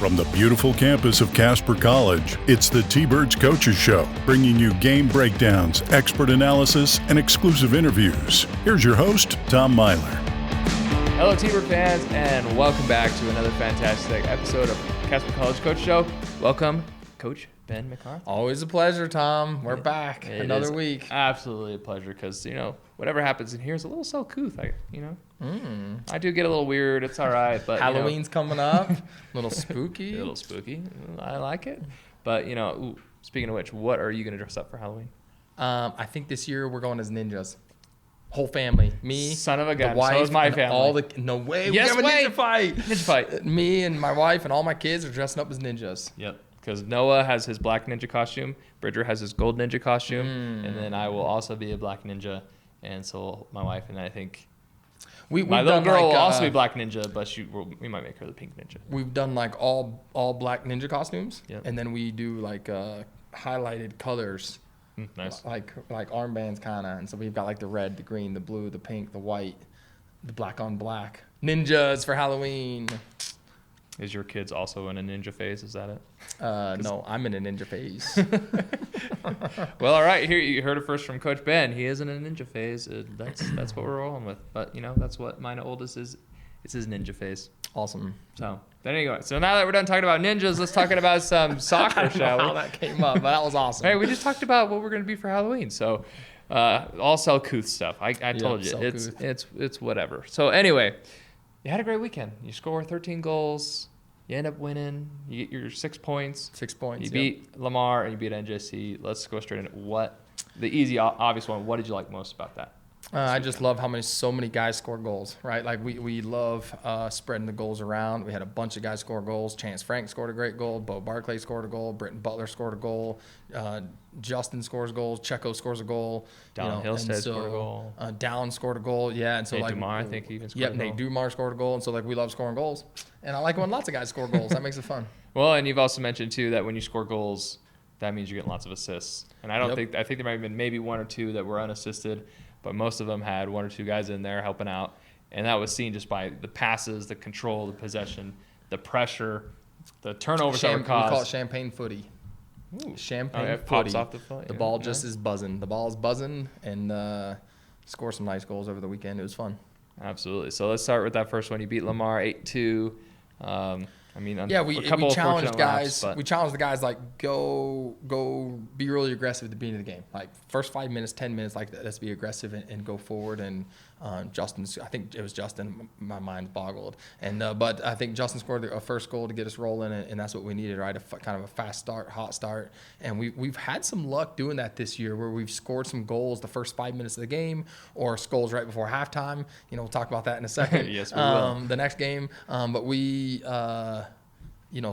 From the beautiful campus of Casper College, it's the T-Birds Coaches Show, bringing you game breakdowns, expert analysis, and exclusive interviews. Here's your host, Tom Myler. Hello, T-Bird fans, and welcome back to another fantastic episode of Casper College Coach Show. Welcome, Coach Ben McCarthy. Always a pleasure, Tom. We're back. Another week. Absolutely a pleasure because, whatever happens in here is a little so couth. I do get a little weird. It's all right. But Halloween's coming up. A little spooky. A little spooky. I like it. But, speaking of which, what are you going to dress up for Halloween? I think this year we're going as ninjas. Whole family. Me, son of a gun. the wife, so is my family. No way. Yes, we have a way. ninja fight. Ninja fight. Me and my wife and all my kids are dressing up as ninjas. Yep. Because Noah has his black ninja costume, Bridger has his gold ninja costume, and then I will also be a black ninja. And so my wife and I think my little girl will also be black ninja, but we might make her the pink ninja. We've done like all black ninja costumes, Yep. and then we do like highlighted colors. Nice. Like armbands kind of. And so we've got like the red, the green, the blue, the pink, the white, the black on black. Ninjas for Halloween. Is your kids also in a ninja phase? Is that it? No, I'm in a ninja phase. Well, all right. Here you heard it first from Coach Ben. He is in a ninja phase. That's what we're rolling with. But that's what my oldest is. It's his ninja phase. Awesome. So there you go. So now that we're done talking about ninjas, let's talk about some soccer, shall we? How that came up, but that was awesome. Hey, we just talked about what we're going to be for Halloween. So all Selcouth stuff. I told you it's whatever. So anyway, you had a great weekend. You score 13 goals. You end up winning. You get your 6 points. 6 points. You beat Lamar and you beat NJC. Let's go straight into the easy, obvious one. What did you like most about that? I just love how so many guys score goals, right? Like we love spreading the goals around. We had a bunch of guys score goals. Chance Frank scored a great goal. Bo Barclay scored a goal. Britton Butler scored a goal. Justin scores goals. Checo scores a goal. Dallin Hillstead scored a goal. Dallin scored a goal. Yeah, and so Nate Dumar, I think he even scored a goal. Nate Dumar scored a goal, and so we love scoring goals, and I like when lots of guys score goals. That makes it fun. Well, and you've also mentioned too that when you score goals, that means you're getting lots of assists. And I think there might have been maybe one or two that were unassisted. But most of them had one or two guys in there helping out. And that was seen just by the passes, the control, the possession, the pressure, the turnovers that were caused. We call it champagne footy. Ooh. Champagne it footy. Pops off the foot. The ball just is buzzing. The ball is buzzing, and score some nice goals over the weekend. It was fun. Absolutely. So let's start with that first one. You beat Lamar 8-2. We challenged guys. We challenged the guys go be really aggressive at the beginning of the game. Like first 5 minutes, 10 minutes, let's be aggressive and go forward. And I think it was Justin. My mind boggled. And but I think Justin scored a first goal to get us rolling, and that's what we needed, right? Kind of a fast start, hot start. And we've had some luck doing that this year, where we've scored some goals the first 5 minutes of the game, or goals right before halftime. We'll talk about that in a second. Yes, we will. The next game, but we.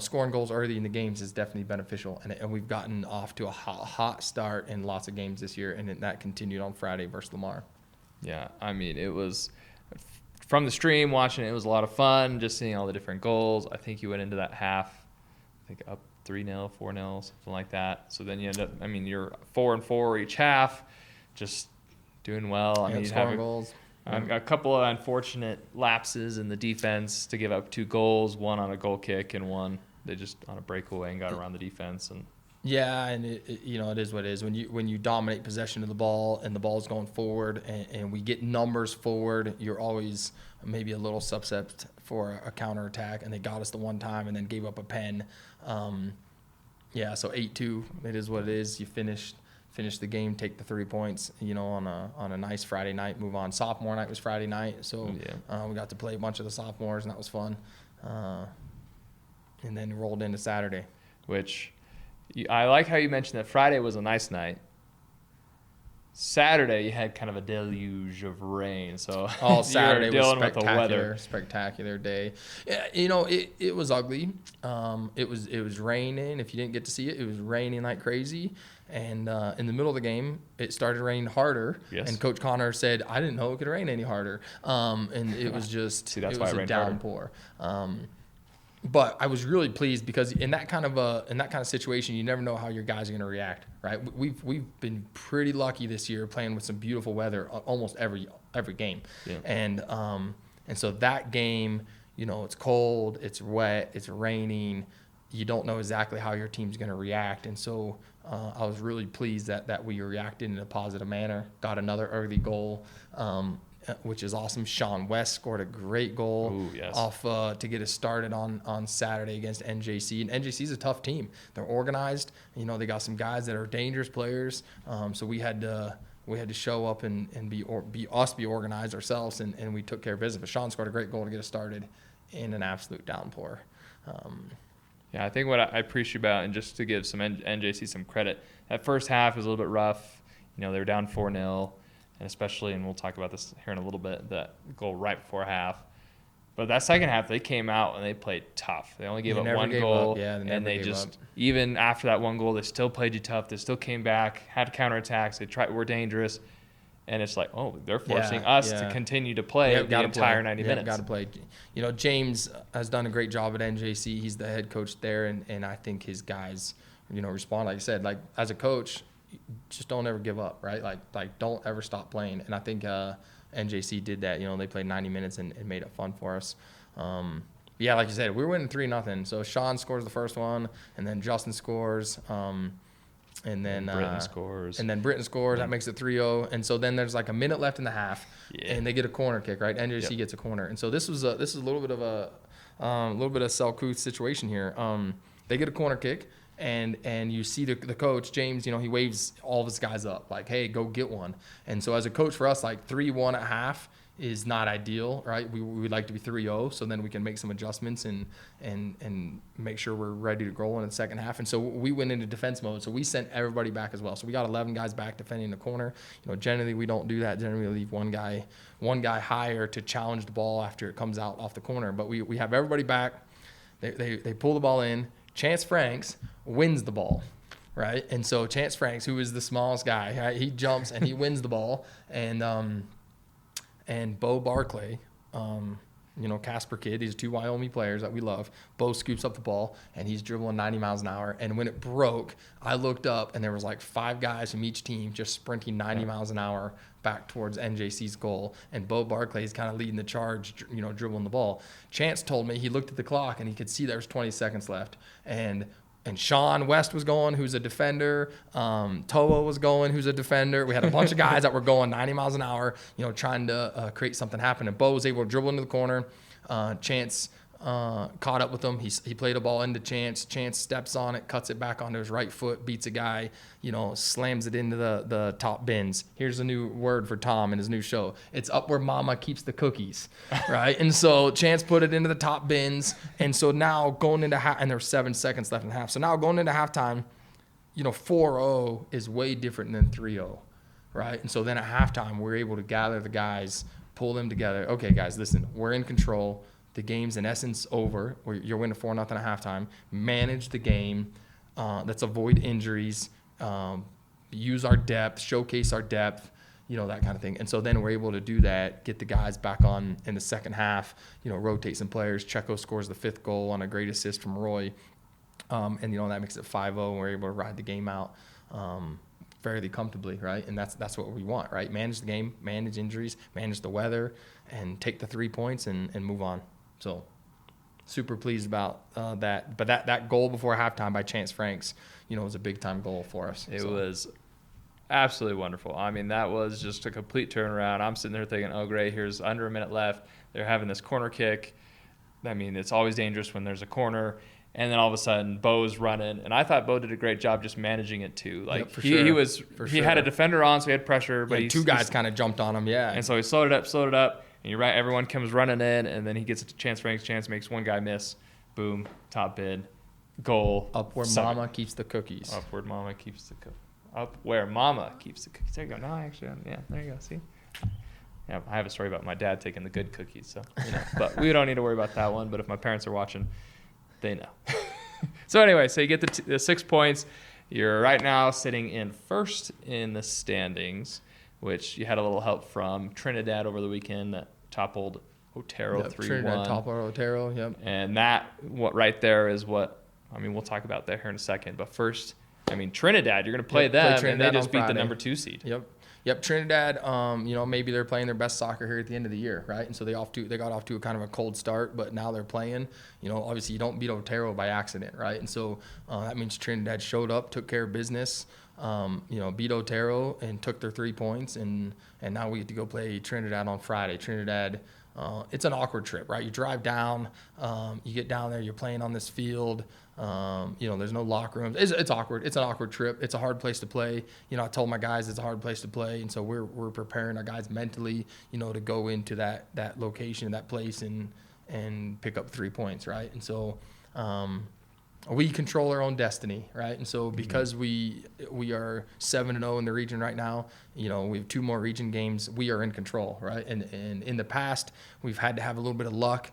Scoring goals early in the games is definitely beneficial, and we've gotten off to a hot start in lots of games this year, and that continued on Friday versus Lamar. Yeah, it was from the stream watching it was a lot of fun, just seeing all the different goals. I think you went into that half, up 3-0, 4-0, something like that. So then you end up, you're 4-4 each half, just doing well. Scoring goals. A couple of unfortunate lapses in the defense to give up 2 goals, one on a goal kick and one they just on a breakaway and got around the defense. And yeah, and it is what it is. When you dominate possession of the ball and the ball's going forward and we get numbers forward, you're always maybe a little subset for a counterattack, and they got us the one time and then gave up a pen. So 8-2, it is what it is. You finish the game, take the 3 points, on a nice Friday night, move on. Sophomore night was Friday night, so we got to play a bunch of the sophomores, and that was fun. And then rolled into Saturday. Which, I like how you mentioned that Friday was a nice night. Saturday, you had kind of a deluge of rain, so Saturday was spectacular. Spectacular day. Yeah, it was ugly. It was raining. If you didn't get to see it, it was raining like crazy. And in the middle of the game, it started raining harder. Yes. And Coach Connor said, "I didn't know it could rain any harder." And it was just it was a downpour. But I was really pleased because in that kind of situation, you never know how your guys are going to react, right? We've been pretty lucky this year playing with some beautiful weather almost every game, yeah. And so that game, it's cold, it's wet, it's raining. You don't know exactly how your team's going to react. And so I was really pleased that we reacted in a positive manner, got another early goal, which is awesome. Sean West scored a great goal. Ooh, yes. Off to get us started on Saturday against NJC. And NJC is a tough team. They're organized. They got some guys that are dangerous players. So we had to show up and be organized ourselves, and we took care of business. But Sean scored a great goal to get us started in an absolute downpour. Yeah, I think what I appreciate about, and just to give some NJC some credit, that first half was a little bit rough. They were down 4-0, and especially, and we'll talk about this here in a little bit, that goal right before half. But that second half, they came out and they played tough. They only gave up one goal, and they just, even after that one goal, they still played you tough. They still came back, had counterattacks. They were dangerous. And it's like, oh, they're forcing us to continue to play the entire 90 minutes. Got to play. James has done a great job at NJC. He's the head coach there, and I think his guys, respond. Like I said, like as a coach, just don't ever give up, right? Like don't ever stop playing. And I think NJC did that. They played 90 minutes and made it fun for us. Yeah, like you said, we were winning 3-0. So Sean scores the first one, and then Justin scores. And then Britton scores. And then Britton scores. That makes it 3-0. And so then there's like a minute left in the half, and they get a corner kick, right? NJC gets a corner. And so this is a little bit of a Selkuth situation here. They get a corner kick, and you see the coach James. He waves all of his guys up like, "Hey, go get one." And so as a coach for us, like 3-1 at half is not ideal, right? We would like to be 3-0, so then we can make some adjustments and make sure we're ready to roll in the second half. And so we went into defense mode, so we sent everybody back as well. So we got 11 guys back defending the corner. Generally we don't do that. Generally we leave one guy higher to challenge the ball after it comes out off the corner. But we have everybody back. They pull the ball in. Chance Franks wins the ball. Right? And so Chance Franks, who is the smallest guy, right? He jumps and he wins the ball. And Bo Barclay, Casper kid, these are two Wyoming players that we love. Bo scoops up the ball, and he's dribbling 90 miles an hour. And when it broke, I looked up, and there was like 5 guys from each team just sprinting 90 miles an hour back towards NJC's goal. And Bo Barclay is kind of leading the charge, dribbling the ball. Chance told me he looked at the clock, and he could see there was 20 seconds left. And Sean West was going, who's a defender. Toa was going, who's a defender. We had a bunch of guys that were going 90 miles an hour, trying to create something happen. And Bo was able to dribble into the corner. Chance caught up with him. He played a ball into Chance. Chance steps on it, cuts it back onto his right foot, beats a guy, slams it into the top bins. Here's a new word for Tom in his new show. It's up where mama keeps the cookies, right? And so Chance put it into the top bins. And so now going into half, and there's 7 seconds left in half. So now going into halftime, 4-0 is way different than 3-0, right? And so then at halftime, we're able to gather the guys, pull them together. Okay, guys, listen, we're in control. The game's in essence over. You're winning 4-0 at halftime. Manage the game. Let's avoid injuries. Use our depth. Showcase our depth. That kind of thing. And so then we're able to do that. Get the guys back on in the second half. Rotate some players. Checo scores the 5th goal on a great assist from Roy. And that makes it 5-0. We're able to ride the game out fairly comfortably, right? And that's what we want, right? Manage the game, manage injuries, manage the weather, and take the 3 points and move on. So super pleased about that. But that goal before halftime by Chance Franks, was a big-time goal for us. It was absolutely wonderful. I mean, that was just a complete turnaround. I'm sitting there thinking, oh, great, here's under a minute left. They're having this corner kick. I mean, it's always dangerous when there's a corner. And then all of a sudden, Bo's running. And I thought Bo did a great job just managing it, too. Like, he had a defender on, so he had pressure. But 2 guys kind of jumped on him, yeah. And so he slowed it up. And you're right, everyone comes running in, and then he gets it to Chance Franks. Chance makes one guy miss. Boom, top bid, goal. Up where mama keeps the cookies. Up where mama keeps the cookies. Up where mama keeps the cookies. There you go. No, actually, yeah, there you go. See? Yeah, I have a story about my dad taking the good cookies. So, but we don't need to worry about that one. But if my parents are watching, they know. So anyway, so you get the 6 points. You're right now sitting in first in the standings, which you had a little help from Trinidad over the weekend that toppled Otero 3-1. Trinidad toppled Otero, yep. And that right there is what, we'll talk about that here in a second. But first, Trinidad, you're going to play them, and they just beat the number 2 seed. Yep. Yep, Trinidad. Maybe they're playing their best soccer here at the end of the year, right? And so they got off to a kind of a cold start, but now they're playing. Obviously you don't beat Otero by accident, right? And so that means Trinidad showed up, took care of business. Beat Otero and took their 3 points, and now we get to go play Trinidad on Friday. Trinidad. It's an awkward trip, right? You drive down, you get down there, you're playing on this field. There's no locker rooms. It's awkward. It's an awkward trip. It's a hard place to play. I told my guys it's a hard place to play, and so we're preparing our guys mentally, to go into that location, that place, and pick up 3 points, right? And so we control our own destiny, right? And so because we are 7-0 in the region right now, we have 2 more region games. We are in control, right? And in the past, we've had to have a little bit of luck.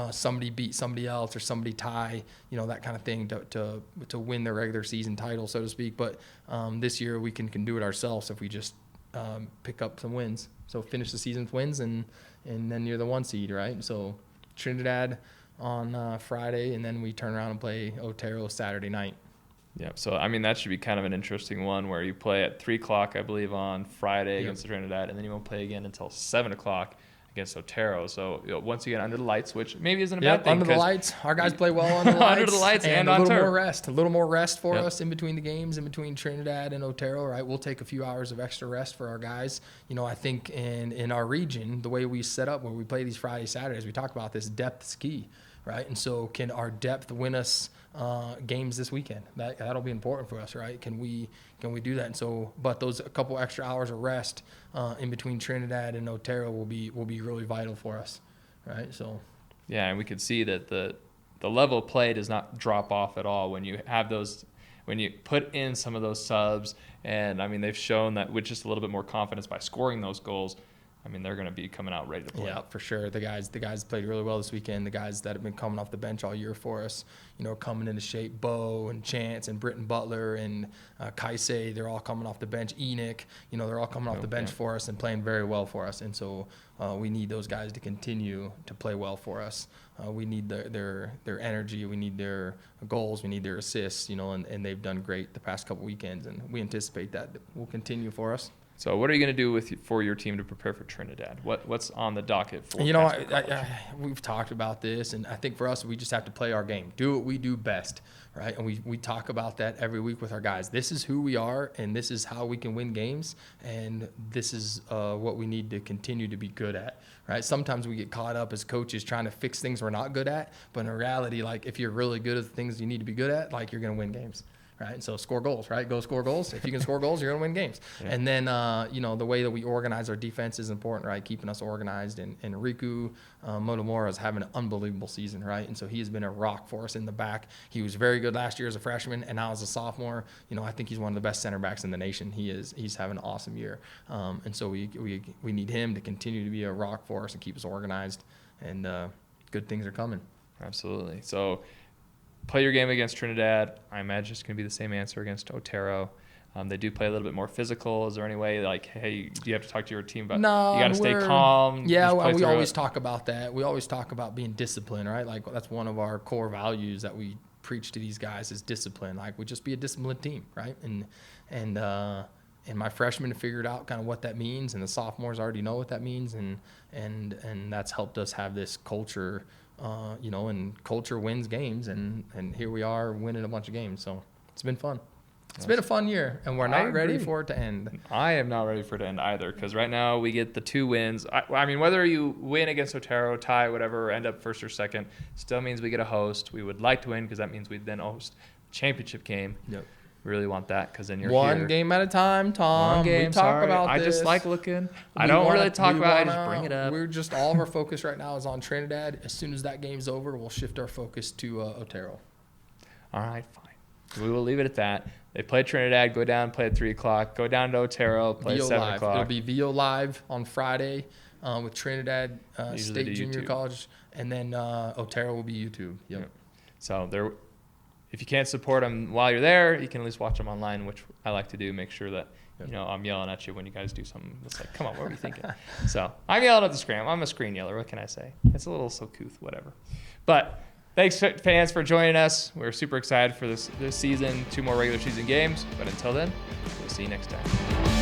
Somebody beat somebody else or somebody tie, that kind of thing to win the regular season title, so to speak. But this year we can do it ourselves if we just pick up some wins. So finish the season with wins, and then you're the 1 seed, right? So Trinidad on Friday, and then we turn around and play Otero Saturday night. Yeah, so that should be kind of an interesting one where you play at 3 o'clock, I believe, on Friday against Trinidad, and then you won't play again until 7 o'clock against Otero. So once you get under the lights, which maybe isn't a bad thing. Under the lights. Our guys play well under the lights. Under the lights and on turf. A little more rest for us in between the games, in between Trinidad and Otero, right? We'll take a few hours of extra rest for our guys. I think in our region, the way we set up where we play these Friday, Saturdays, we talk about this, depth is key, right? And so can our depth win us games this weekend? That'll be important for us, right? Can we do that? And so, but those a couple extra hours of rest in between Trinidad and Otero will be really vital for us, right? So, yeah, and we could see that the level of play does not drop off at all when you have those, when you put in some of those subs, and they've shown that with just a little bit more confidence by scoring those goals. They're going to be coming out ready to play. Yeah, for sure. The guys played really well this weekend. The guys that have been coming off the bench all year for us, coming into shape. Bo and Chance and Britton Butler and Kaisei, they're all coming off the bench. Enoch, they're all coming off the bench for us and playing very well for us. And so we need those guys to continue to play well for us. We need their energy. We need their goals. We need their assists, and they've done great the past couple weekends. And we anticipate that will continue for us. So what are you going to do for your team to prepare for Trinidad? What's on the docket for we've talked about this, and I think for us, we just have to play our game, do what we do best, right? And we talk about that every week with our guys. This is who we are, and this is how we can win games, and this is what we need to continue to be good at, right? Sometimes we get caught up as coaches trying to fix things we're not good at, but in reality, if you're really good at the things you need to be good at, you're going to win games. Right, so score goals, right? Go score goals. If you can score goals, you're going to win games. Yeah. And then, the way that we organize our defense is important, right? Keeping us organized. And Riku Motomura is having an unbelievable season, right? And so he has been a rock for us in the back. He was very good last year as a freshman, and now as a sophomore, I think he's one of the best center backs in the nation. He's having an awesome year. And so we need him to continue to be a rock for us and keep us organized. And good things are coming. Absolutely. So play your game against Trinidad. I imagine it's going to be the same answer against Otero. They do play a little bit more physical. Is there any way, hey, do you have to talk to your team about? No, you got to stay calm. Yeah, we always talk about that. We always talk about being disciplined, right? That's one of our core values that we preach to these guys is discipline. We just be a disciplined team, right? And my freshmen figured out kind of what that means, and the sophomores already know what that means, and that's helped us have this culture. And culture wins games, and here we are winning a bunch of games. So it's been fun. It's been a fun year, and we're not ready for it to end. I am not ready for it to end either, because right now we get the 2 wins. Whether you win against Otero, tie, whatever, or end up first or second, still means we get a host. We would like to win because that means we'd then host the championship game. Yep. Really want that because then you're one here. game at a time, Tom. One game. We talk about I this. just like looking. I don't really talk about it. I just bring it up. We're just all of our focus right now is on Trinidad. As soon as that game's over, we'll shift our focus to Otero. All right, fine. We will leave it at that. They play Trinidad. Go down, play at 3 o'clock. Go down to Otero, play at 7 o'clock. It'll be VO Live on Friday with Trinidad State Junior YouTube. College, and then Otero will be YouTube. Yep. So there. If you can't support them while you're there, you can at least watch them online, which I like to do. Make sure that I'm yelling at you when you guys do something. It's like, come on, what were you thinking? So I'm yelling at the screen. I'm a screen yeller. What can I say? It's a little so couth, whatever. But thanks, fans, for joining us. We're super excited for this season. 2 more regular season games. But until then, we'll see you next time.